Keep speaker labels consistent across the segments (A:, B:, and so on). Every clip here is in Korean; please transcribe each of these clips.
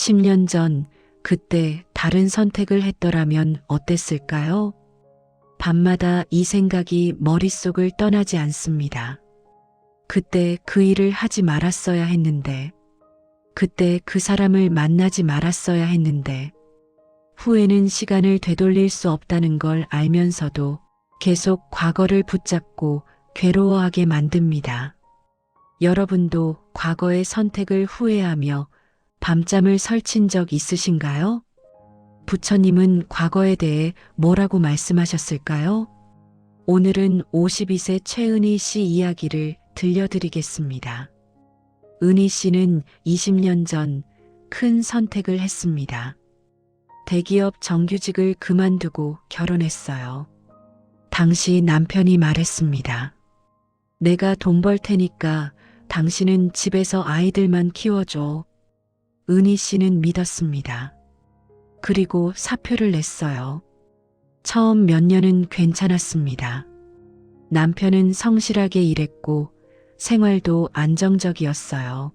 A: 10년 전 그때 다른 선택을 했더라면 어땠을까요? 밤마다 이 생각이 머릿속을 떠나지 않습니다. 그때 그 일을 하지 말았어야 했는데, 그때 그 사람을 만나지 말았어야 했는데, 후회는 시간을 되돌릴 수 없다는 걸 알면서도 계속 과거를 붙잡고 괴로워하게 만듭니다. 여러분도 과거의 선택을 후회하며 밤잠을 설친 적 있으신가요? 부처님은 과거에 대해 뭐라고 말씀하셨을까요? 오늘은 52세 최은희 씨 이야기를 들려드리겠습니다. 은희 씨는 20년 전 큰 선택을 했습니다. 대기업 정규직을 그만두고 결혼했어요. 당시 남편이 말했습니다. 내가 돈 벌 테니까 당신은 집에서 아이들만 키워줘. 은희 씨는 믿었습니다. 그리고 사표를 냈어요. 처음 몇 년은 괜찮았습니다. 남편은 성실하게 일했고 생활도 안정적이었어요.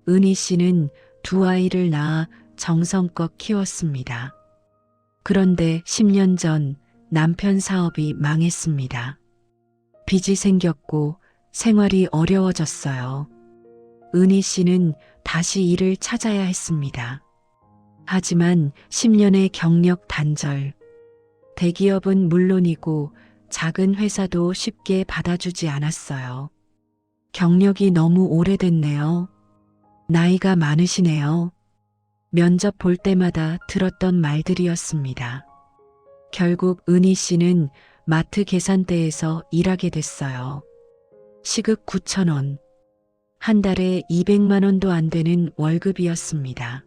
A: 은희 씨는 두 아이를 낳아 정성껏 키웠습니다. 그런데 10년 전 남편 사업이 망했습니다. 빚이 생겼고 생활이 어려워졌어요. 은희 씨는 다시 일을 찾아야 했습니다. 하지만 10년의 경력 단절, 대기업은 물론이고 작은 회사도 쉽게 받아주지 않았어요. 경력이 너무 오래됐네요. 나이가 많으시네요. 면접 볼 때마다 들었던 말들이었습니다. 결국 은희 씨는 마트 계산대에서 일하게 됐어요. 시급 9,000원. 한 달에 200만 원도 안 되는 월급이었습니다.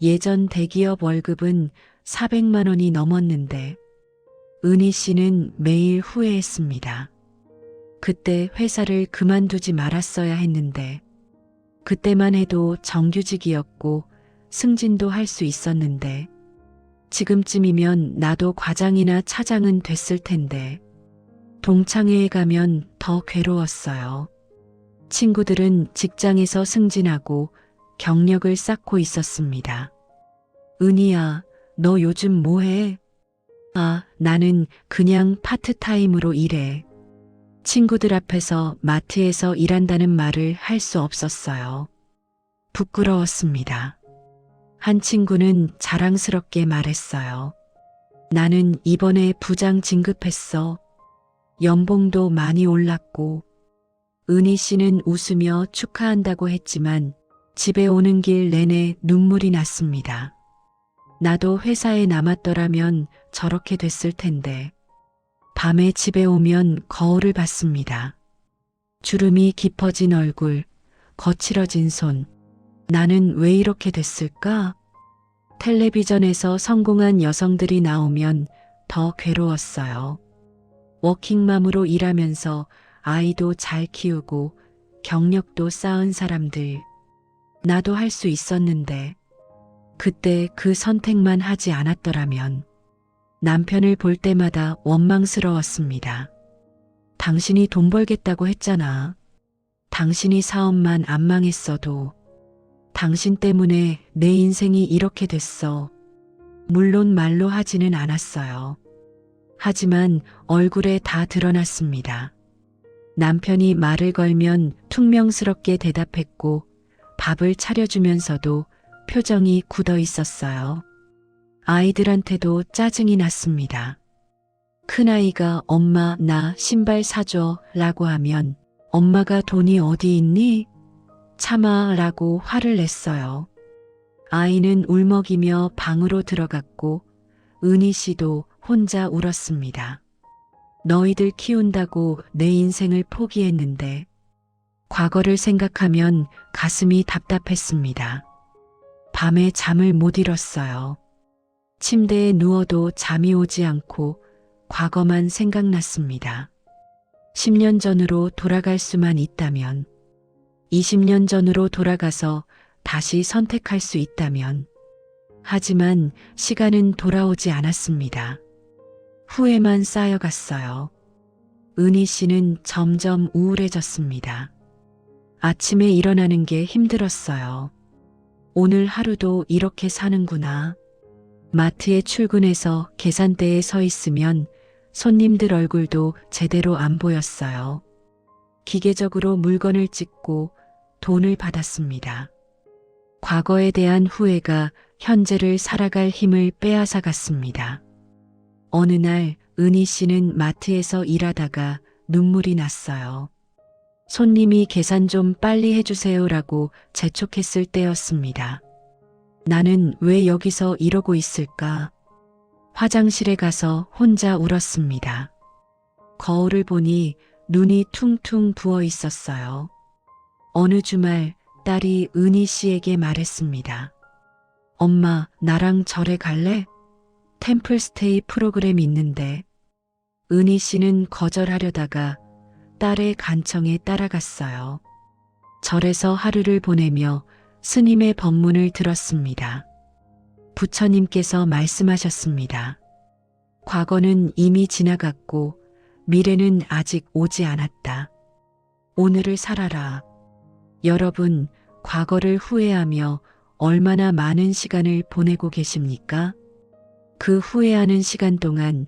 A: 예전 대기업 월급은 400만 원이 넘었는데 은희 씨는 매일 후회했습니다. 그때 회사를 그만두지 말았어야 했는데 그때만 해도 정규직이었고 승진도 할 수 있었는데 지금쯤이면 나도 과장이나 차장은 됐을 텐데 동창회에 가면 더 괴로웠어요. 친구들은 직장에서 승진하고 경력을 쌓고 있었습니다. 은희야, 너 요즘 뭐해? 아, 나는 그냥 파트타임으로 일해. 친구들 앞에서 마트에서 일한다는 말을 할 수 없었어요. 부끄러웠습니다. 한 친구는 자랑스럽게 말했어요. 나는 이번에 부장 진급했어. 연봉도 많이 올랐고. 은희 씨는 웃으며 축하한다고 했지만 집에 오는 길 내내 눈물이 났습니다. 나도 회사에 남았더라면 저렇게 됐을 텐데. 밤에 집에 오면 거울을 봤습니다. 주름이 깊어진 얼굴, 거칠어진 손. 나는 왜 이렇게 됐을까? 텔레비전에서 성공한 여성들이 나오면 더 괴로웠어요. 워킹맘으로 일하면서 아이도 잘 키우고 경력도 쌓은 사람들. 나도 할 수 있었는데 그때 그 선택만 하지 않았더라면. 남편을 볼 때마다 원망스러웠습니다. 당신이 돈 벌겠다고 했잖아. 당신이 사업만 안 망했어도 당신 때문에 내 인생이 이렇게 됐어. 물론 말로 하지는 않았어요. 하지만 얼굴에 다 드러났습니다. 남편이 말을 걸면 퉁명스럽게 대답했고 밥을 차려주면서도 표정이 굳어 있었어요. 아이들한테도 짜증이 났습니다. 큰아이가 엄마 나 신발 사줘 라고 하면 엄마가 돈이 어디 있니? 참아 라고 화를 냈어요. 아이는 울먹이며 방으로 들어갔고 은희 씨도 혼자 울었습니다. 너희들 키운다고 내 인생을 포기했는데 과거를 생각하면 가슴이 답답했습니다. 밤에 잠을 못 이뤘어요. 침대에 누워도 잠이 오지 않고 과거만 생각났습니다. 10년 전으로 돌아갈 수만 있다면, 20년 전으로 돌아가서 다시 선택할 수 있다면, 하지만 시간은 돌아오지 않았습니다. 후회만 쌓여갔어요. 은희 씨는 점점 우울해졌습니다. 아침에 일어나는 게 힘들었어요. 오늘 하루도 이렇게 사는구나. 마트에 출근해서 계산대에 서 있으면 손님들 얼굴도 제대로 안 보였어요. 기계적으로 물건을 찍고 돈을 받았습니다. 과거에 대한 후회가 현재를 살아갈 힘을 빼앗아 갔습니다. 어느 날 은희 씨는 마트에서 일하다가 눈물이 났어요. 손님이 계산 좀 빨리 해주세요라고 재촉했을 때였습니다. 나는 왜 여기서 이러고 있을까? 화장실에 가서 혼자 울었습니다. 거울을 보니 눈이 퉁퉁 부어 있었어요. 어느 주말 딸이 은희 씨에게 말했습니다. 엄마, 나랑 절에 갈래? 템플스테이 프로그램 있는데. 은희 씨는 거절하려다가 딸의 간청에 따라갔어요. 절에서 하루를 보내며 스님의 법문을 들었습니다. 부처님께서 말씀하셨습니다. 과거는 이미 지나갔고 미래는 아직 오지 않았다. 오늘을 살아라. 여러분, 과거를 후회하며 얼마나 많은 시간을 보내고 계십니까? 그 후회하는 시간 동안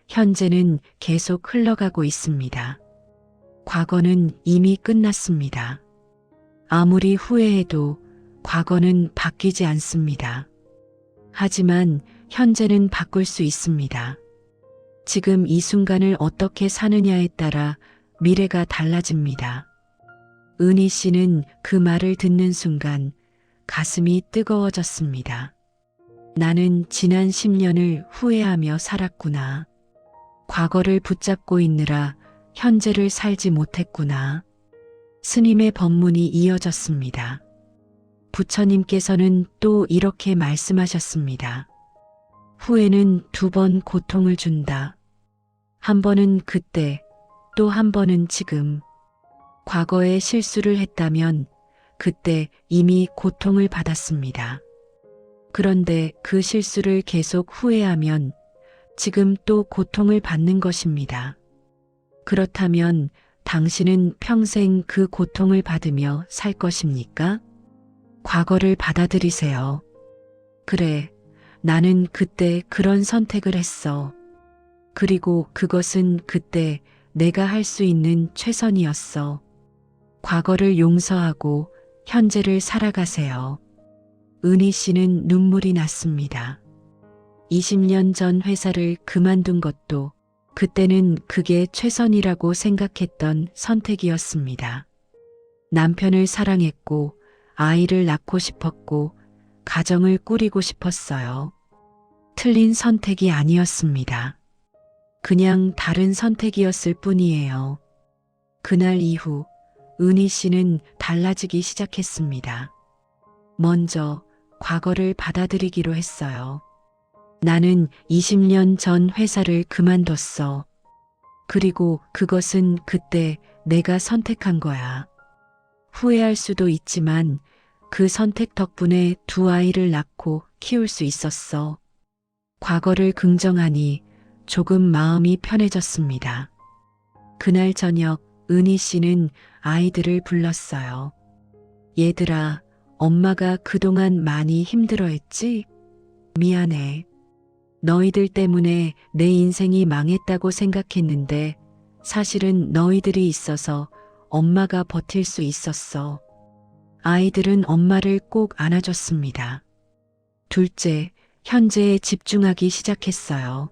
A: 현재는 계속 흘러가고 있습니다. 과거는 이미 끝났습니다. 아무리 후회해도 과거는 바뀌지 않습니다. 하지만 현재는 바꿀 수 있습니다. 지금 이 순간을 어떻게 사느냐에 따라 미래가 달라집니다. 은희 씨는 그 말을 듣는 순간 가슴이 뜨거워졌습니다. 나는 지난 10년을 후회하며 살았구나. 과거를 붙잡고 있느라 현재를 살지 못했구나. 스님의 법문이 이어졌습니다. 부처님께서는 또 이렇게 말씀하셨습니다. 후회는 2번 고통을 준다. 한 번은 그때, 또 한 번은 지금. 과거에 실수를 했다면 그때 이미 고통을 받았습니다. 그런데 그 실수를 계속 후회하면 지금 또 고통을 받는 것입니다. 그렇다면 당신은 평생 그 고통을 받으며 살 것입니까? 과거를 받아들이세요. 그래, 나는 그때 그런 선택을 했어. 그리고 그것은 그때 내가 할 수 있는 최선이었어. 과거를 용서하고 현재를 살아가세요. 은희 씨는 눈물이 났습니다. 20년 전 회사를 그만둔 것도 그때는 그게 최선이라고 생각했던 선택이었습니다. 남편을 사랑했고 아이를 낳고 싶었고 가정을 꾸리고 싶었어요. 틀린 선택이 아니었습니다. 그냥 다른 선택이었을 뿐이에요. 그날 이후 은희 씨는 달라지기 시작했습니다. 먼저 과거를 받아들이기로 했어요. 나는 20년 전 회사를 그만뒀어. 그리고 그것은 그때 내가 선택한 거야. 후회할 수도 있지만 그 선택 덕분에 2아이를 낳고 키울 수 있었어. 과거를 긍정하니 조금 마음이 편해졌습니다. 그날 저녁 은희 씨는 아이들을 불렀어요. 얘들아, 엄마가 그동안 많이 힘들어했지? 미안해. 너희들 때문에 내 인생이 망했다고 생각했는데 사실은 너희들이 있어서 엄마가 버틸 수 있었어. 아이들은 엄마를 꼭 안아줬습니다. 둘째, 현재에 집중하기 시작했어요.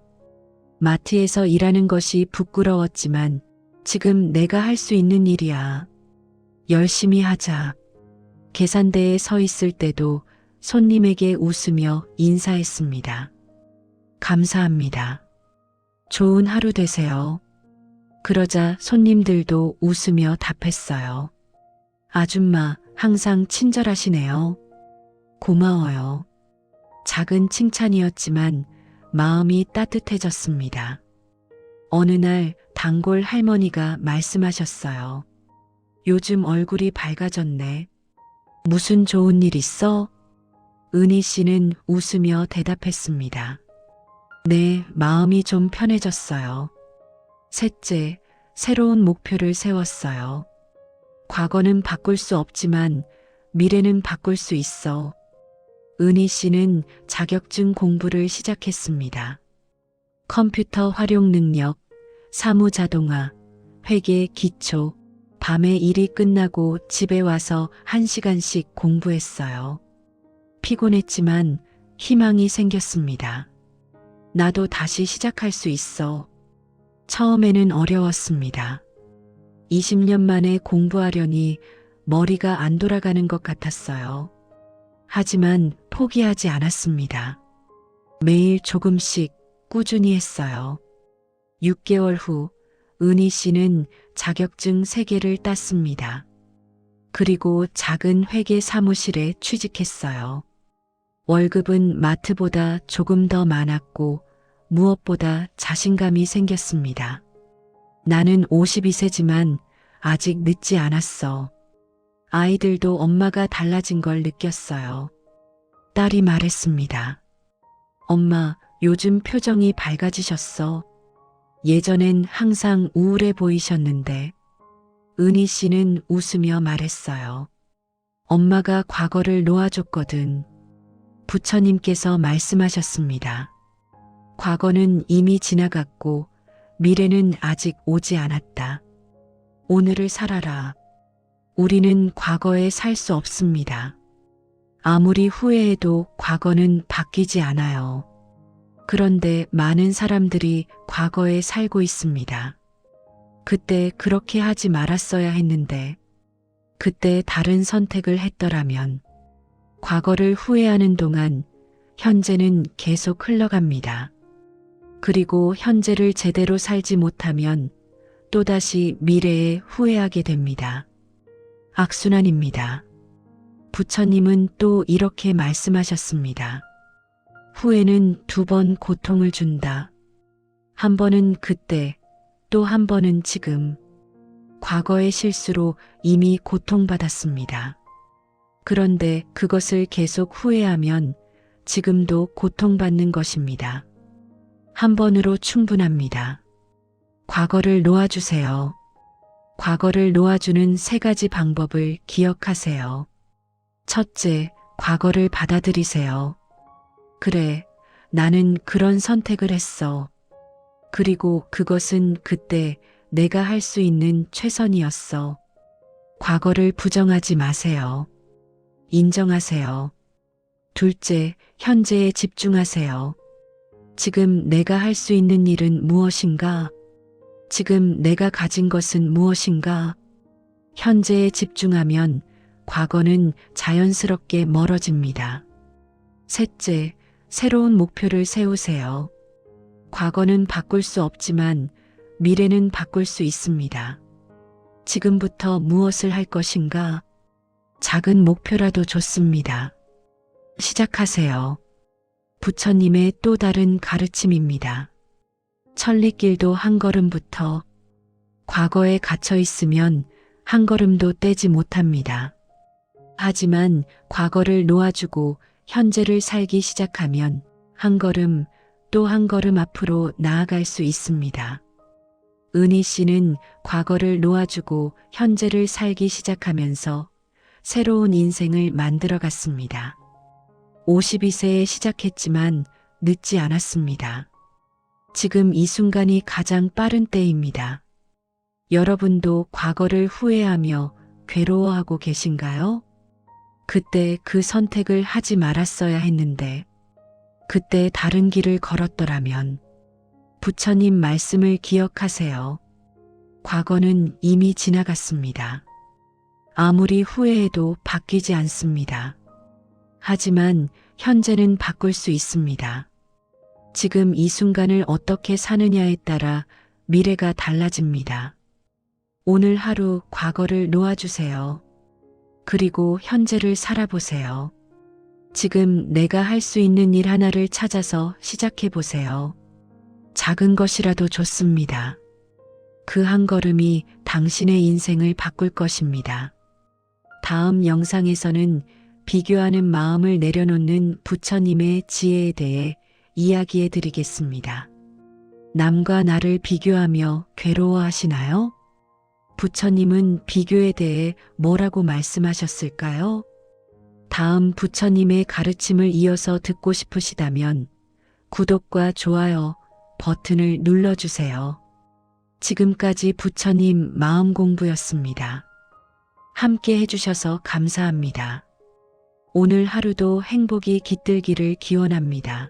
A: 마트에서 일하는 것이 부끄러웠지만 지금 내가 할 수 있는 일이야. 열심히 하자. 계산대에 서 있을 때도 손님에게 웃으며 인사했습니다. 감사합니다. 좋은 하루 되세요. 그러자 손님들도 웃으며 답했어요. 아줌마, 항상 친절하시네요. 고마워요. 작은 칭찬이었지만 마음이 따뜻해졌습니다. 어느 날 단골 할머니가 말씀하셨어요. 요즘 얼굴이 밝아졌네. 무슨 좋은 일 있어? 은희 씨는 웃으며 대답했습니다. 네, 마음이 좀 편해졌어요. 셋째, 새로운 목표를 세웠어요. 과거는 바꿀 수 없지만 미래는 바꿀 수 있어. 은희 씨는 자격증 공부를 시작했습니다. 컴퓨터 활용 능력, 사무 자동화, 회계 기초, 밤에 일이 끝나고 집에 와서 1시간씩 공부했어요. 피곤했지만 희망이 생겼습니다. 나도 다시 시작할 수 있어. 처음에는 어려웠습니다. 20년 만에 공부하려니 머리가 안 돌아가는 것 같았어요. 하지만 포기하지 않았습니다. 매일 조금씩 꾸준히 했어요. 6개월 후 은희 씨는 자격증 3개를 땄습니다. 그리고 작은 회계 사무실에 취직했어요. 월급은 마트보다 조금 더 많았고 무엇보다 자신감이 생겼습니다. 나는 52세지만 아직 늦지 않았어. 아이들도 엄마가 달라진 걸 느꼈어요. 딸이 말했습니다. 엄마, 요즘 표정이 밝아지셨어. 예전엔 항상 우울해 보이셨는데. 은희 씨는 웃으며 말했어요. 엄마가 과거를 놓아줬거든. 부처님께서 말씀하셨습니다. 과거는 이미 지나갔고 미래는 아직 오지 않았다. 오늘을 살아라. 우리는 과거에 살 수 없습니다. 아무리 후회해도 과거는 바뀌지 않아요. 그런데 많은 사람들이 과거에 살고 있습니다. 그때 그렇게 하지 말았어야 했는데, 그때 다른 선택을 했더라면, 과거를 후회하는 동안 현재는 계속 흘러갑니다. 그리고 현재를 제대로 살지 못하면 또다시 미래에 후회하게 됩니다. 악순환입니다. 부처님은 또 이렇게 말씀하셨습니다. 후회는 2번 고통을 준다. 한 번은 그때, 또 한 번은 지금. 과거의 실수로 이미 고통받았습니다. 그런데 그것을 계속 후회하면 지금도 고통받는 것입니다. 한 번으로 충분합니다. 과거를 놓아주세요. 과거를 놓아주는 3가지 방법을 기억하세요. 첫째, 과거를 받아들이세요. 그래, 나는 그런 선택을 했어. 그리고 그것은 그때 내가 할 수 있는 최선이었어. 과거를 부정하지 마세요. 인정하세요. 둘째, 현재에 집중하세요. 지금 내가 할 수 있는 일은 무엇인가? 지금 내가 가진 것은 무엇인가? 현재에 집중하면 과거는 자연스럽게 멀어집니다. 셋째, 새로운 목표를 세우세요. 과거는 바꿀 수 없지만 미래는 바꿀 수 있습니다. 지금부터 무엇을 할 것인가? 작은 목표라도 좋습니다. 시작하세요. 부처님의 또 다른 가르침입니다. 천리길도 한 걸음부터. 과거에 갇혀 있으면 한 걸음도 떼지 못합니다. 하지만 과거를 놓아주고 현재를 살기 시작하면 한 걸음 또 한 걸음 앞으로 나아갈 수 있습니다. 은희 씨는 과거를 놓아주고 현재를 살기 시작하면서 새로운 인생을 만들어 갔습니다. 52세에 시작했지만 늦지 않았습니다. 지금 이 순간이 가장 빠른 때입니다. 여러분도 과거를 후회하며 괴로워하고 계신가요? 그때 그 선택을 하지 말았어야 했는데, 그때 다른 길을 걸었더라면. 부처님 말씀을 기억하세요. 과거는 이미 지나갔습니다. 아무리 후회해도 바뀌지 않습니다. 하지만 현재는 바꿀 수 있습니다. 지금 이 순간을 어떻게 사느냐에 따라 미래가 달라집니다. 오늘 하루 과거를 놓아주세요. 그리고 현재를 살아보세요. 지금 내가 할 수 있는 일 하나를 찾아서 시작해 보세요. 작은 것이라도 좋습니다. 그 한 걸음이 당신의 인생을 바꿀 것입니다. 다음 영상에서는 비교하는 마음을 내려놓는 부처님의 지혜에 대해 이야기해 드리겠습니다. 남과 나를 비교하며 괴로워하시나요? 부처님은 비교에 대해 뭐라고 말씀하셨을까요? 다음 부처님의 가르침을 이어서 듣고 싶으시다면 구독과 좋아요 버튼을 눌러주세요. 지금까지 부처님 마음 공부였습니다. 함께 해주셔서 감사합니다. 오늘 하루도 행복이 깃들기를 기원합니다.